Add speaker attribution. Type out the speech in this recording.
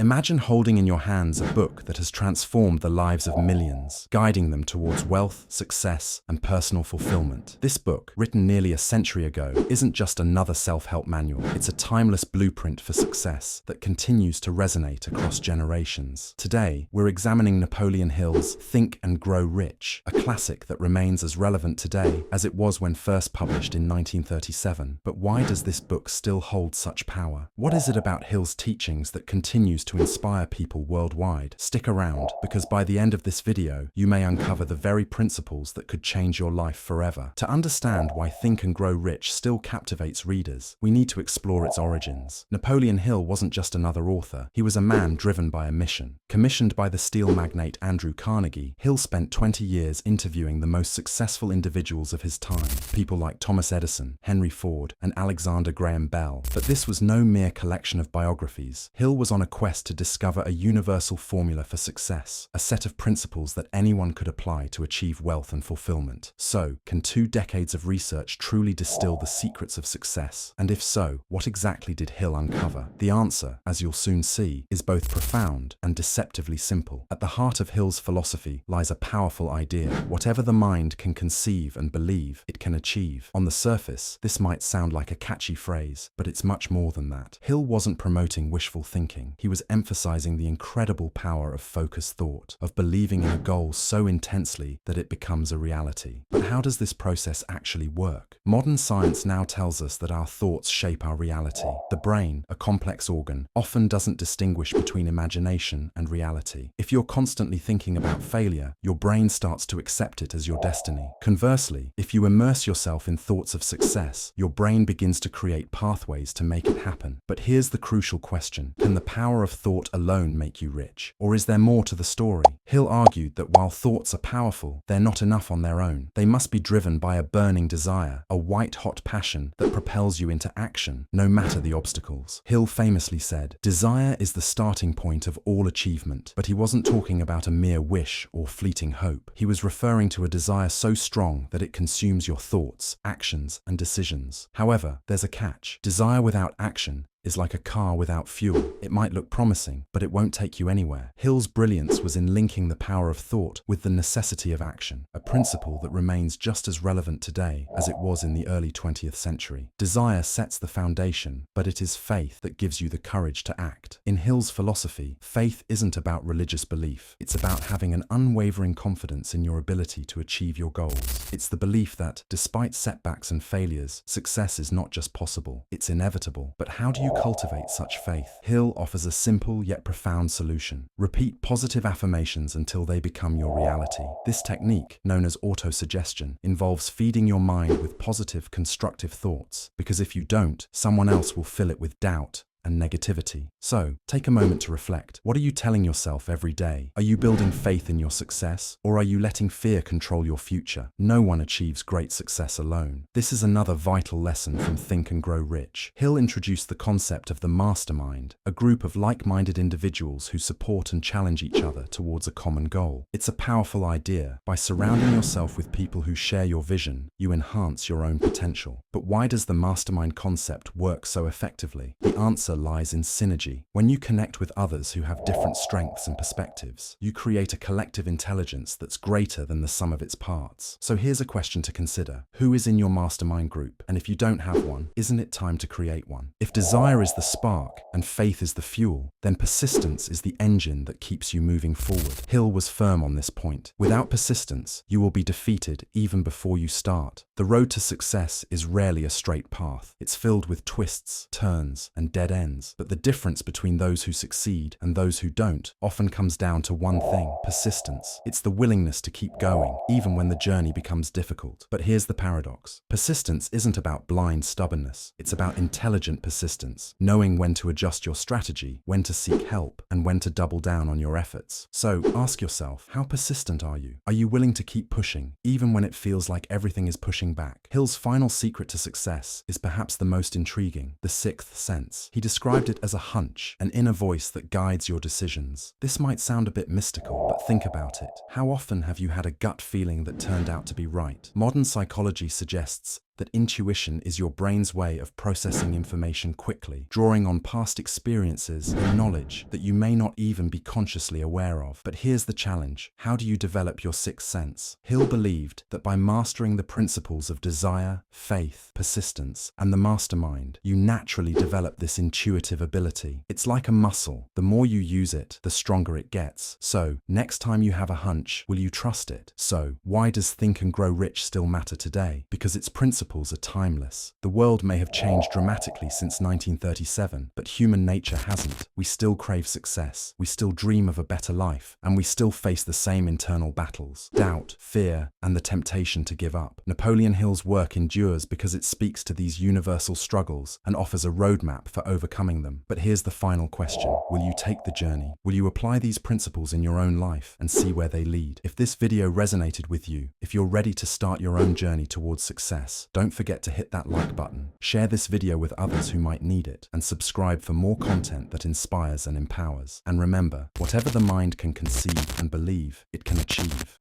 Speaker 1: Imagine holding in your hands a book that has transformed the lives of millions, guiding them towards wealth, success, and personal fulfillment. This book, written nearly a century ago, isn't just another self-help manual. It's a timeless blueprint for success that continues to resonate across generations. Today, we're examining Napoleon Hill's Think and Grow Rich, a classic that remains as relevant today as it was when first published in 1937. But why does this book still hold such power? What is it about Hill's teachings that continues to inspire people worldwide? Stick around, because by the end of this video, you may uncover the very principles that could change your life forever. To understand why Think and Grow Rich still captivates readers, we need to explore its origins. Napoleon Hill wasn't just another author. He was a man driven by a mission. Commissioned by the steel magnate Andrew Carnegie, Hill spent 20 years interviewing the most successful individuals of his time, people like Thomas Edison, Henry Ford, and Alexander Graham Bell. But this was no mere collection of biographies. Hill was on a quest to discover a universal formula for success, a set of principles that anyone could apply to achieve wealth and fulfillment. So, can 2 decades of research truly distill the secrets of success? And if so, what exactly did Hill uncover? The answer, as you'll soon see, is both profound and deceptively simple. At the heart of Hill's philosophy lies a powerful idea: whatever the mind can conceive and believe, it can achieve. On the surface, this might sound like a catchy phrase, but it's much more than that. Hill wasn't promoting wishful thinking. He was emphasizing the incredible power of focused thought, of believing in a goal so intensely that it becomes a reality. But how does this process actually work? Modern science now tells us that our thoughts shape our reality. The brain, a complex organ, often doesn't distinguish between imagination and reality. If you're constantly thinking about failure, your brain starts to accept it as your destiny. Conversely, if you immerse yourself in thoughts of success, your brain begins to create pathways to make it happen. But here's the crucial question: can the power of thought alone make you rich? Or is there more to the story? Hill argued that while thoughts are powerful, they're not enough on their own. They must be driven by a burning desire, a white-hot passion that propels you into action, no matter the obstacles. Hill famously said, "Desire is the starting point of all achievement." But he wasn't talking about a mere wish or fleeting hope. He was referring to a desire so strong that it consumes your thoughts, actions, and decisions. However, there's a catch. Desire without action is like a car without fuel. It might look promising, but it won't take you anywhere. Hill's brilliance was in linking the power of thought with the necessity of action, a principle that remains just as relevant today as it was in the early 20th century. Desire sets the foundation, but it is faith that gives you the courage to act. In Hill's philosophy, faith isn't about religious belief. It's about having an unwavering confidence in your ability to achieve your goals. It's the belief that, despite setbacks and failures, success is not just possible, it's inevitable. But how do you cultivate such faith? Hill offers a simple yet profound solution. Repeat positive affirmations until they become your reality. This technique, known as autosuggestion, involves feeding your mind with positive, constructive thoughts, because if you don't, someone else will fill it with doubt and negativity. So, take a moment to reflect. What are you telling yourself every day? Are you building faith in your success, or are you letting fear control your future? No one achieves great success alone. This is another vital lesson from Think and Grow Rich. Hill introduced the concept of the mastermind, a group of like-minded individuals who support and challenge each other towards a common goal. It's a powerful idea. By surrounding yourself with people who share your vision, you enhance your own potential. But why does the mastermind concept work so effectively? The answer lies in synergy. When you connect with others who have different strengths and perspectives, you create a collective intelligence that's greater than the sum of its parts. So here's a question to consider. Who is in your mastermind group? And if you don't have one, isn't it time to create one? If desire is the spark and faith is the fuel, then persistence is the engine that keeps you moving forward. Hill was firm on this point. Without persistence, you will be defeated even before you start. The road to success is rarely a straight path. It's filled with twists, turns, and dead ends. But the difference between those who succeed and those who don't often comes down to one thing: persistence. It's the willingness to keep going, even when the journey becomes difficult. But here's the paradox. Persistence isn't about blind stubbornness. It's about intelligent persistence, knowing when to adjust your strategy, when to seek help, and when to double down on your efforts. So ask yourself, how persistent are you? Are you willing to keep pushing, even when it feels like everything is pushing back? Hill's final secret to success is perhaps the most intriguing: the sixth sense. He described it as a hunch, an inner voice that guides your decisions. This might sound a bit mystical, but think about it. How often have you had a gut feeling that turned out to be right? Modern psychology suggests that intuition is your brain's way of processing information quickly, drawing on past experiences and knowledge that you may not even be consciously aware of. But here's the challenge. How do you develop your sixth sense? Hill believed that by mastering the principles of desire, faith, persistence, and the mastermind, you naturally develop this intuitive ability. It's like a muscle. The more you use it, the stronger it gets. So, next time you have a hunch, will you trust it? So, why does Think and Grow Rich still matter today? Because its principles are timeless. The world may have changed dramatically since 1937, but human nature hasn't. We still crave success, we still dream of a better life, and we still face the same internal battles: doubt, fear, and the temptation to give up. Napoleon Hill's work endures because it speaks to these universal struggles and offers a roadmap for overcoming them. But here's the final question. Will you take the journey? Will you apply these principles in your own life and see where they lead? If this video resonated with you, if you're ready to start your own journey towards success, don't forget to hit that like button, share this video with others who might need it, and subscribe for more content that inspires and empowers. And remember, whatever the mind can conceive and believe, it can achieve.